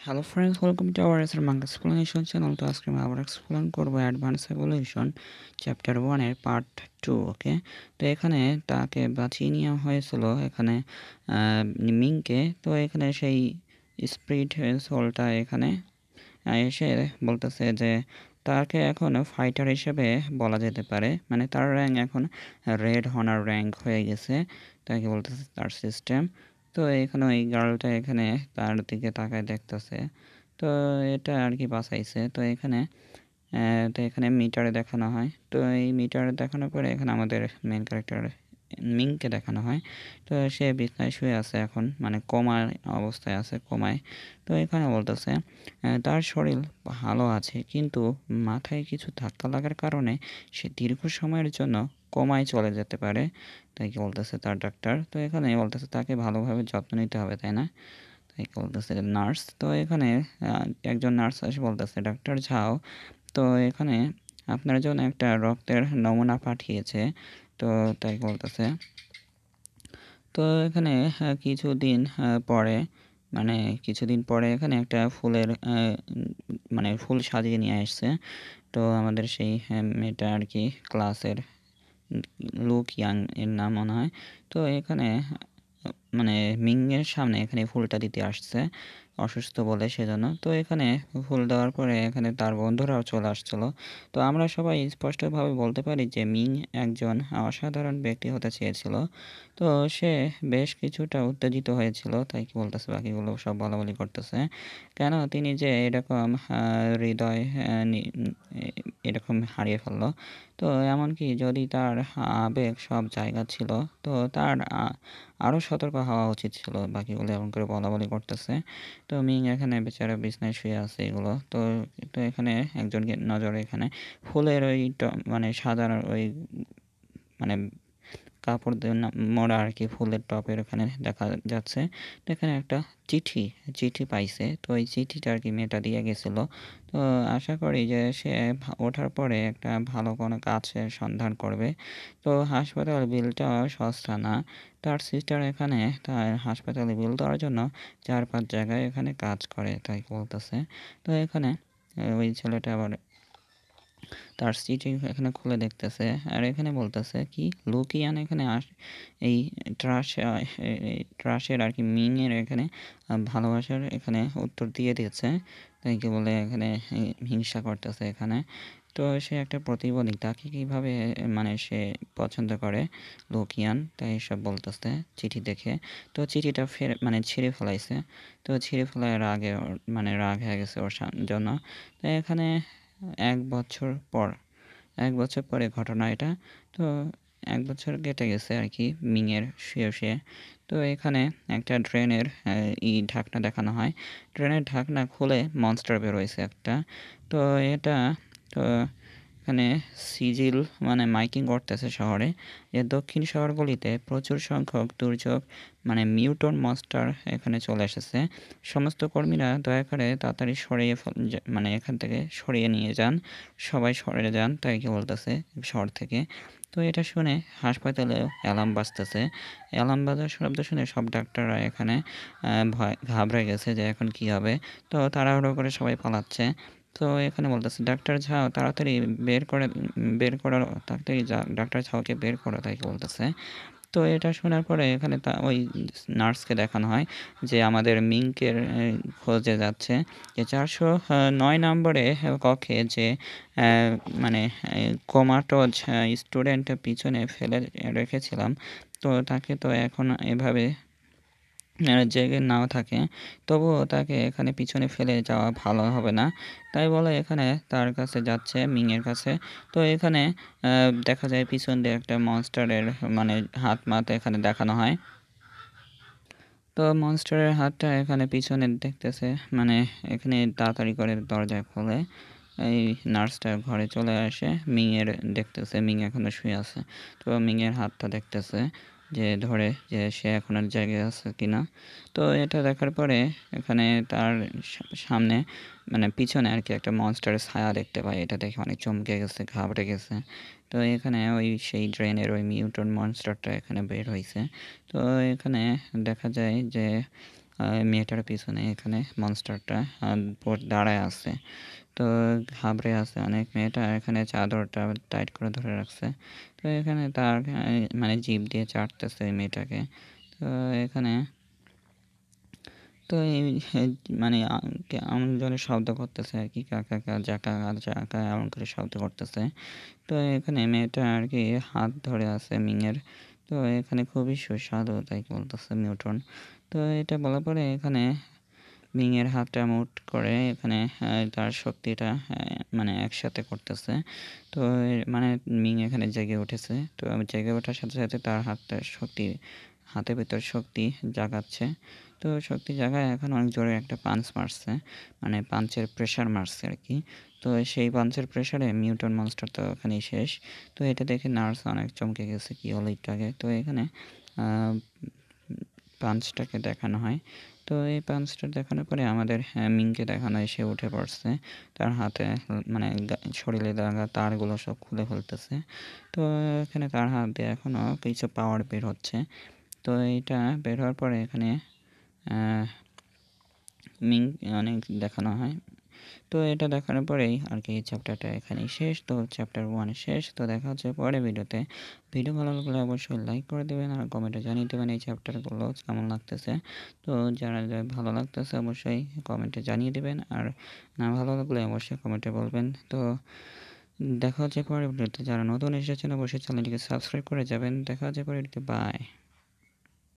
Hello friends, welcome to our SR manga explanation channel. তো আজকে আমরা আবার এক্সপ্লেন করবো অ্যাডভান্স এভলিউশন চ্যাপ্টার 1-এর পার্ট 2। ওকে, তো এখানে তাকে বাঁচিয়ে নেওয়া হয়েছিল এখানে মিংকে। তো এখানে সেই স্পিরিট সোলটা এখানে এসে বলতেছে যে তাকে এখন ফাইটার হিসেবে বলা যেতে পারে, মানে তার র্যাঙ্ক এখন রেড হনার র্যাঙ্ক হয়ে গেছে। তাকে বলতেছে তার সিস্টেম। তো এখানে ওই গার্লটা এখানে তার দিকে তাকায় দেখতেছে। তো এটা আর কি বাঁচাইছে। তো এখানে মিটারে দেখানো হয়। তো এই মিটারে দেখানোর পরে এখানে আমাদের মেন ক্যারেক্টার মিংকে দেখানো হয়। তো সে বিছানায় শুয়ে আছে এখন, মানে কোমার অবস্থায় আছে, কোমায়। তো এখানে বলতেছে তার শরীর ভালো আছে, কিন্তু মাথায় কিছু ধাক্কা লাগার কারণে সে দীর্ঘ সময়ের জন্য কোমায় চলে যেতে পারে। তাই কি বলতেছে তার ডাক্তার। তো এখানে বলতেছে তাকে ভালোভাবে যত্ন নিতে হবে, তাই না? তাই কি বলতেছে নার্স। তো এখানে একজন নার্স এসে বলতেছে, ডাক্তার ঝাও, তো এখানে আপনার জন্য একটা রক্তের নমুনা পাঠিয়েছে। তো তাই বলতেছে। তো এখানে কিছুদিন পরে, মানে কিছুদিন পরে এখানে একটা ফুলের মানে ফুল সাজিয়ে নিয়ে আসছে। তো আমাদের সেই মেয়েটা আর কি ক্লাসের লুক ইয়াং এর নাম মনে হয়। তো এখানে মানে মিংয়ের সামনে এখানে ফুলটা দিতে আসছে অসুস্থ বলে, সেজন্য। তো এখানে ফুল দেওয়ার পরে এখানে তার বন্ধুরাও চলে আসছিল। তো আমরা সবাই স্পষ্টভাবে বলতে পারি যে মিং একজন অসাধারণ ব্যক্তি হতে চেয়েছিল। তো সে বেশ কিছুটা উত্তেজিত হয়েছিল, তাই কি বলতেছে বাকিগুলো সব বলাবলি করতেছে কেন তিনি যে এরকম হৃদয় এরকম হারিয়ে ফেললো। তো এমনকি যদি তার আবেগ সব জায়গা ছিল, তো তার আরও সতর্ক হওয়া উচিত ছিল, বাকিগুলো এমন করে বলাবলি করতেছে। তো মিং এখানে বেচারা বিছনায় শুয়ে আছে এগুলো। তো তো এখানে একজনকে নজরে এখানে ফুলের ওই মানে সাজানোর ওই মানে কাপড় দিয়ে মোড়া আর কি ফুলের টপের ওখানে দেখা যাচ্ছে। তো এখানে একটা চিঠি চিঠি পাইছে। তো এই চিঠিটা আর কি মেয়েটা দিয়ে গেছিল। তো আশা করি যে সে ওঠার পরে একটা ভালো কোনো কাজের সন্ধান করবে। তো হাসপাতাল বিলটা সস্তা না। তার সিস্টার এখানে তার হাসপাতালে বিল দেওয়ার জন্য 4-5 জায়গায় এখানে কাজ করে, তাই বলতেছে। তো এখানে ওই ছেলেটা আবার তার চিঠি এখানে খুলে দেখতেছে, আর এখানে বলতেছে কি লুকিয়ান এখানে এই ট্রাশের আর কি মিংয়ের এখানে ভালোবাসার এখানে উত্তর দিয়ে দিয়েছে। তাই কি বলে এখানে হিংসা করতেছে এখানে। তো সে একটা প্রতিবন্ধী, তাকে কীভাবে মানে সে পছন্দ করে লুকিয়ান, তাই সব বলতেছে চিঠি দেখে। তো চিঠিটা মানে ছিঁড়ে ফেলাইছে। তো ছিঁড়ে ফেলায় রাগে মানে রাগ হয়ে গেছে ওর জন্য। তো এখানে ১ বছর পর ১ বছর পরে ঘটনা এটা। তো ১ বছর কেটে গেছে আর কি মিংয়ের শুয়ে। তো এখানে একটা ড্রেনের ঢাকনা দেখানো হয়। ড্রেনের ঢাকনা খুলে মনস্টার বের হইছে একটা। তো এটা তো এখানে সিজিল মানে মাইকিং করতেছে শহরে যে দক্ষিণ শহরগুলিতে প্রচুর সংখ্যক দুর্যোগ মানে মিউটন মনস্টার এখানে চলে এসেছে। সমস্ত কর্মীরা দয়া করে তাড়াতাড়ি সরিয়ে মানে এখান থেকে সরিয়ে নিয়ে যান। সবাই সরে যান, তাই কি বলতেছে শহর থেকে। তো এটা শুনে হাসপাতালে অ্যালার্ম বাজতেছে। অ্যালার্ম বাজার শব্দ শুনে সব ডাক্তাররা এখানে ভয় ঘাবড়ে গেছে যে এখন কি হবে। তো তাড়াহুড়ো করে সবাই পালাচ্ছে। তো এখানে বলতেছে, ডাক্তার ঝাও তাড়াতাড়ি বের করো, তাড়াতাড়ি ডাক্তার ঝাওকে বের করো, তাই কি বলতেছে। তো এটা শোনার পরে এখানে ওই নার্সকে দেখানো হয় যে আমাদের মিংকের খোঁজে যাচ্ছে, যে ৪০৯ নম্বরে কক্ষে যে মানে কোমাটোজ স্টুডেন্ট পিছনে ফেলে রেখেছিলাম, তো তাকে তো এখন এভাবে জেগে নাও থাকে, তবুও তাকে এখানে পিছনে ফেলে যাওয়া ভালো হবে না। তাই বলে এখানে তার কাছে যাচ্ছে মিংয়ের কাছে। তো এখানে দেখা যায় পিছন দিয়ে একটা মনস্টারের মানে হাত মাত এখানে দেখানো হয়। তো মনস্টারের হাতটা এখানে পিছনে দেখতেছে, মানে এখানে তাড়াতাড়ি করে দরজা খোলে। এই নার্সটা ঘরে চলে আসে, মিংয়ের দেখতেছে মিং এখনো শুয়ে আছে। তো মিংয়ের হাতটা দেখতেছে যে ধরে যে সে এখন আর জেগে আছে কিনা। তো এটা দেখার পরে এখানে তার সামনে মানে পিছনে আর কি একটা মনস্টারের ছায়া দেখতে পায়। এটা দেখে অনেক চমকে গেছে, ঘাবড়ে গেছে। তো এখানে ওই সেই ড্রেনের ওই মিউটন মনস্টারটা এখানে বের হয়েছে। তো এখানে দেখা যায় যে মেয়েটার পিছনে এখানে মনস্টারটা দাঁড়ায় আছে। তো ঘাবড়ে আছে অনেক। মেয়েটা এখানে চাদরটা টাইট করে ধরে রাখছে। তো এখানে তার মানে জিভ দিয়ে চাটতেছে ওই মেয়েটাকে। তো এখানে তো এই মানে এমন জোরে শব্দ করতেছে আর কি, কাকা কা জাকা জাকা এমন করে শব্দ করতেছে। তো এখানে মেয়েটা আর কি হাত ধরে আছে মিংয়ের। তো এখানে খুবই সুস্বাদু তাই বলতেছে নিউটন। তো এটা বলার পরে এখানে মিংয়ের হাতটা মুট করে এখানে তার শক্তিটা মানে একসাথে করতেছে। তো মানে মিং এখানে জেগে উঠেছে। তো জেগে ওঠার সাথে সাথে তার হাতের ভিতর শক্তি জাগাচ্ছে। তো শক্তি জাগায় এখন অনেক জোরে একটা পাঞ্চ মারছে, মানে পাঞ্চের প্রেশার মারছে আর কি। তো সেই পাঞ্চের প্রেশারে মিউটন মনস্টার তো ওখানেই শেষ। তো এটা দেখে নার্স অনেক চমকে গেছে, কি হলো একটু আগে। তো এখানে পাঞ্চটাকে দেখানো হয়। তো এই পাঞ্চটা দেখানোর পরে আমাদের মিংকে দেখানো হয়, সে উঠে পড়ছে। তার হাতে মানে শরীরে লাগা তারগুলো সব খুলে ফেলতেছে। তো এখানে তার হাত দিয়ে এখনও কিছু পাওয়ার বের হচ্ছে। তো এইটা বের হওয়ার পরে এখানে মিং অনেক দেখানো হয়। তো এটা দেখানোর পরেই আর কি চ্যাপ্টারটা এখানেই শেষ। তো চ্যাপ্টার 1 শেষ। তো দেখা হচ্ছে পরে ভিডিওতে। ভিডিও ভালো লাগলে অবশ্যই লাইক করে দেবেন আর কমেন্টে জানিয়ে দেবেন এই চ্যাপ্টারগুলো কেমন লাগতেছে। তো যারা ভালো লাগতেছে অবশ্যই কমেন্টে জানিয়ে দেবেন, আর না ভালো লাগলে অবশ্যই কমেন্টে বলবেন। তো দেখা হচ্ছে পরে ভিডিওতে। যারা নতুন এসেছেন অবশ্যই চ্যানেলটিকে সাবস্ক্রাইব করে যাবেন। দেখা হচ্ছে পরে ভিডিওতে। বাই।